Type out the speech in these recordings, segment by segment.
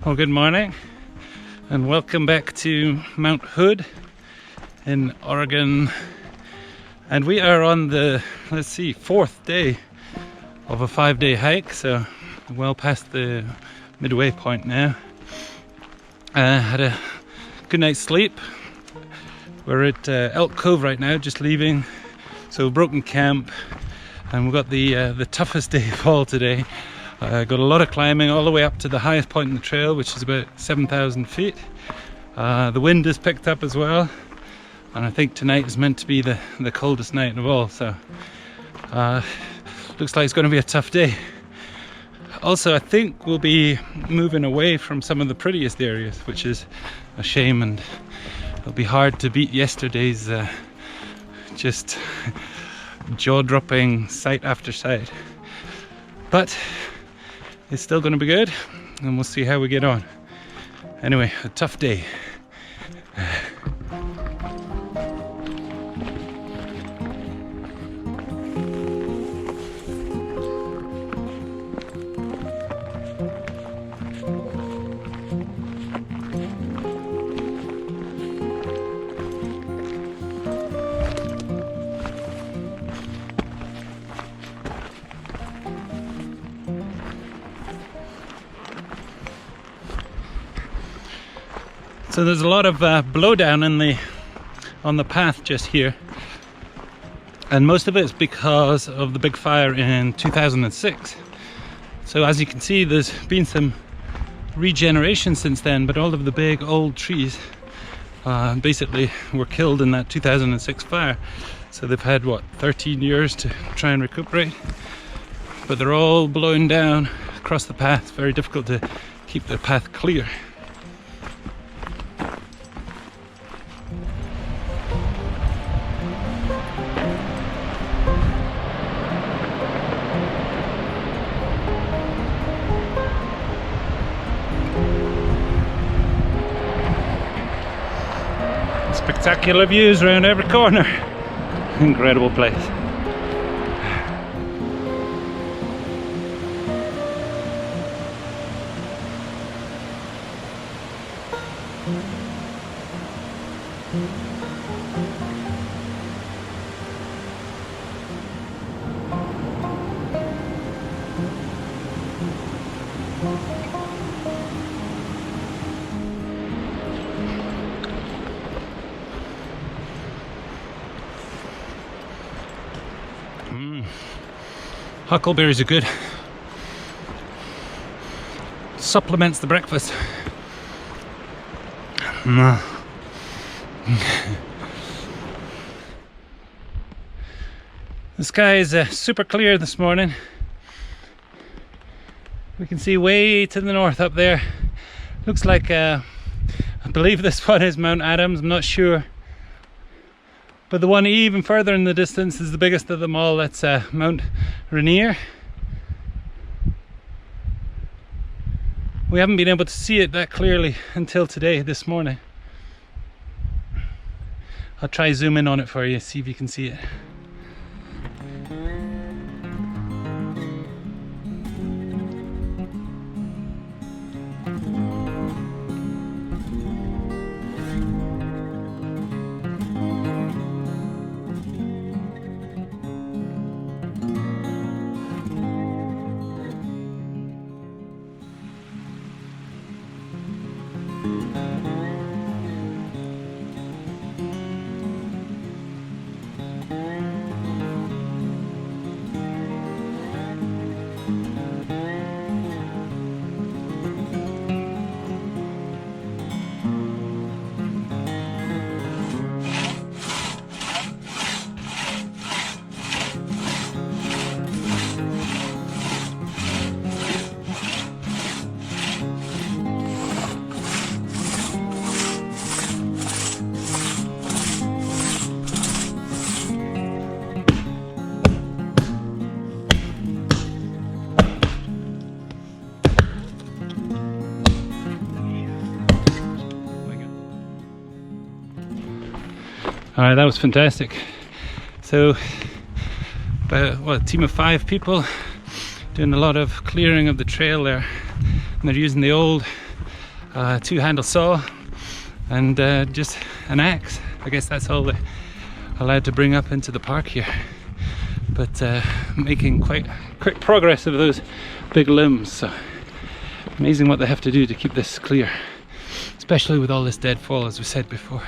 Well, good morning and welcome back to Mount Hood in Oregon, and we are on the, let's see, 4th day of a 5-day hike, so well past the midway point now. Had a good night's sleep. We're at Elk Cove right now, just leaving, so broken camp, and we've got the toughest day of all today. Got a lot of climbing all the way up to the highest point in the trail, which is about 7,000 feet. The wind has picked up as well, and I think tonight is meant to be the coldest night of all, so looks like it's going to be a tough day. Also, I think we'll be moving away from some of the prettiest areas, which is a shame, and it'll be hard to beat yesterday's just jaw-dropping sight after sight. But it's still going to be good, and we'll see how we get on. Anyway, a tough day. So there's a lot of blowdown on the path just here, and most of it's because of the big fire in 2006. So as you can see, there's been some regeneration since then, but all of the big old trees basically were killed in that 2006 fire. So they've had, what, 13 years to try and recuperate, but they're all blown down across the path. It's very difficult to keep the path clear. Spectacular views around every corner. Incredible place. Huckleberries are good. Supplements the breakfast. The sky is super clear this morning. We can see way to the north up there. Looks like, I believe this one is Mount Adams, I'm not sure. But the one even further in the distance is the biggest of them all. That's Mount Rainier. We haven't been able to see it that clearly until today, this morning. I'll try zoom in on it for you, see if you can see it. Alright, that was fantastic. So, a team of 5 people doing a lot of clearing of the trail there, and they're using the old 2-handle saw, and just an axe. I guess that's all they're allowed to bring up into the park here. But making quite quick progress of those big limbs, so amazing what they have to do to keep this clear, especially with all this deadfall, as we said before.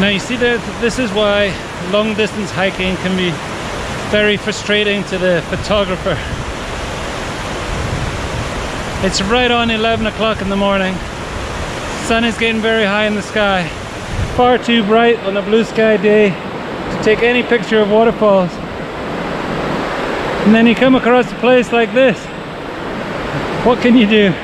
Now you see that this is why long distance hiking can be very frustrating to the photographer. It's right on 11 o'clock in the morning. Sun is getting very high in the sky. Far too bright on a blue sky day to take any picture of waterfalls. And then you come across a place like this. What can you do?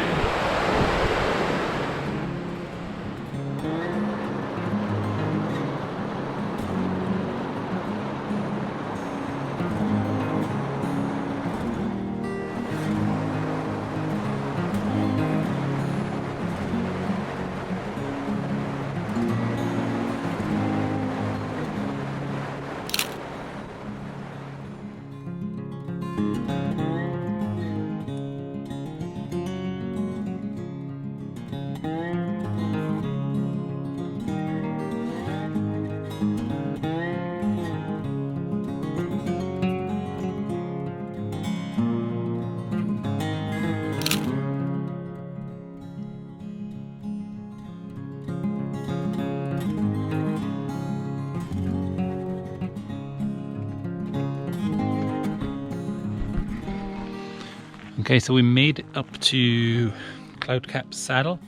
Okay, so we made it up to Cloudcap Saddle,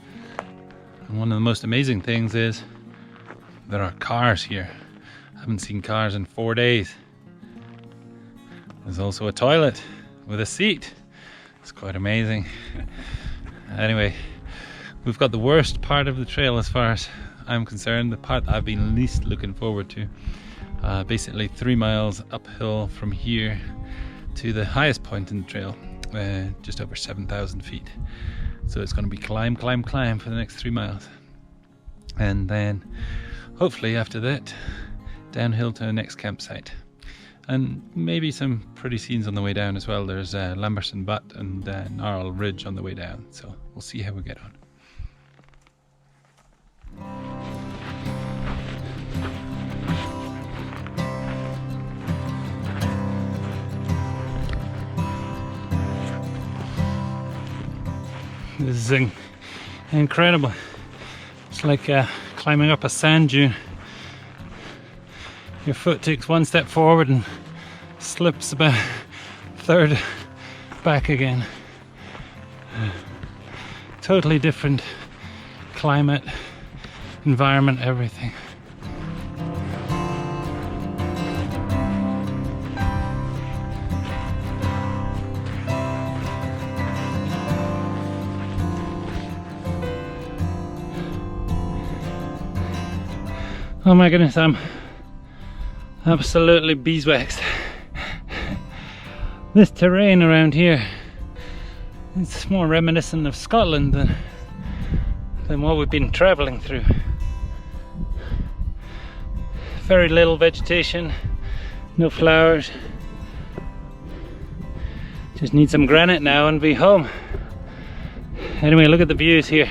and one of the most amazing things is there are cars here. I haven't seen cars in 4 days. There's also a toilet with a seat. It's quite amazing. Anyway, we've got the worst part of the trail as far as I'm concerned, the part that I've been least looking forward to. Basically 3 miles uphill from here to the highest point in the trail. Just over 7,000 feet. So it's going to be climb for the next 3 miles. And then hopefully after that, downhill to the next campsite. And maybe some pretty scenes on the way down as well. There's Lamberson Butte and Gnarl Ridge on the way down. So we'll see how we get on. This is incredible. It's like climbing up a sand dune. Your foot takes 1 step forward and slips about a third back again. Totally different climate, environment, everything. Oh my goodness, I'm absolutely beeswaxed. This terrain around here, it's more reminiscent of Scotland than what we've been travelling through. Very little vegetation, no flowers. Just need some granite now and be home. Anyway, look at the views here.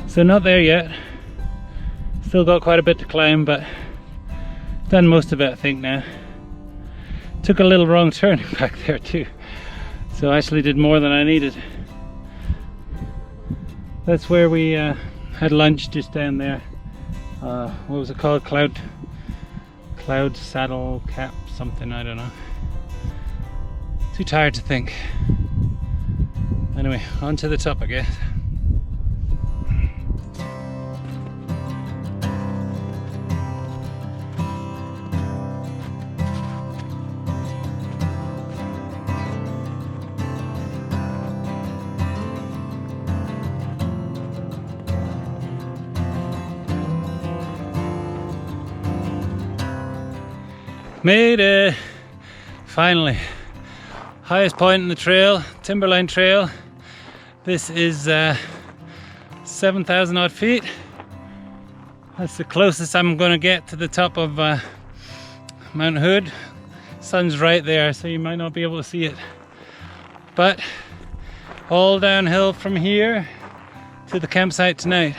So not there yet, still got quite a bit to climb, but done most of it I think now. Took a little wrong turn back there too, so I actually did more than I needed. That's where we had lunch, just down there. What was it called? Cloud Saddle Cap something, I don't know. Too tired to think. Anyway, on to the top I guess. Made it! Finally. Highest point in the trail, Timberline Trail. This is 7,000 odd feet. That's the closest I'm going to get to the top of Mount Hood. Sun's right there, so you might not be able to see it. But all downhill from here to the campsite tonight.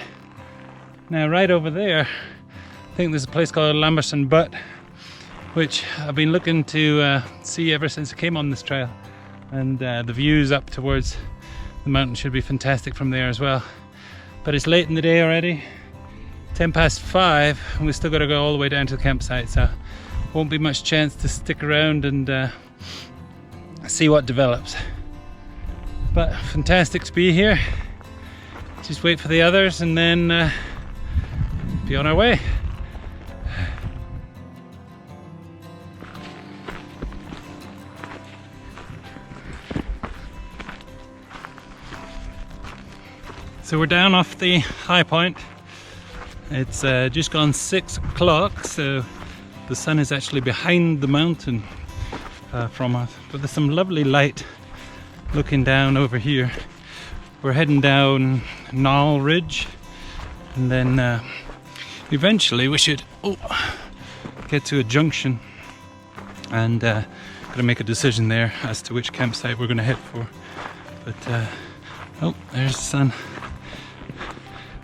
Now right over there, I think there's a place called Lamberson Butte, which I've been looking to see ever since I came on this trail. And the views up towards the mountain should be fantastic from there as well. But it's late in the day already, 5:10, and we still got to go all the way down to the campsite, so won't be much chance to stick around and see what develops. But fantastic to be here. Just wait for the others and then be on our way. So we're down off the high point. It's just gone 6 o'clock, so the sun is actually behind the mountain from us. But there's some lovely light looking down over here. We're heading down Gnarl Ridge, and then eventually we should get to a junction, and gonna make a decision there as to which campsite we're gonna head for. But oh, there's the sun.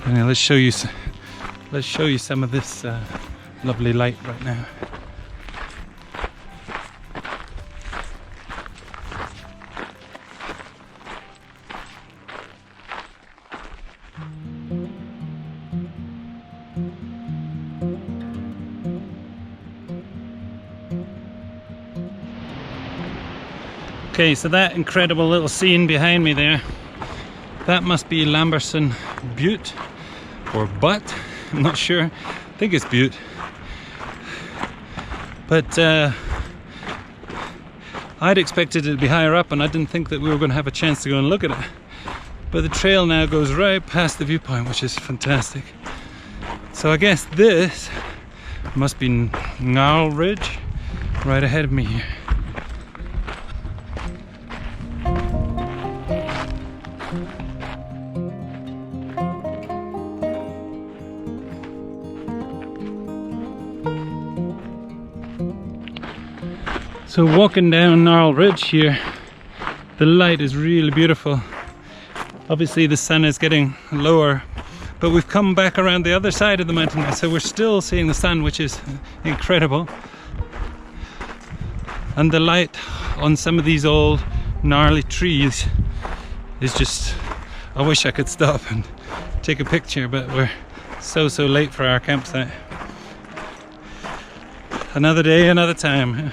Now let's show you some of this lovely light right now. Okay, so that incredible little scene behind me there, that must be Lamberson Butte or Butte, I'm not sure. I think it's Butte. But I'd expected it to be higher up, and I didn't think that we were going to have a chance to go and look at it. But the trail now goes right past the viewpoint, which is fantastic. So I guess this must be Gnarl Ridge right ahead of me here. So walking down Gnarl Ridge here, the light is really beautiful. Obviously the sun is getting lower, but we've come back around the other side of the mountain now, so we're still seeing the sun, which is incredible. And the light on some of these old gnarly trees is just, I wish I could stop and take a picture, but we're so late for our campsite. Another day, another time.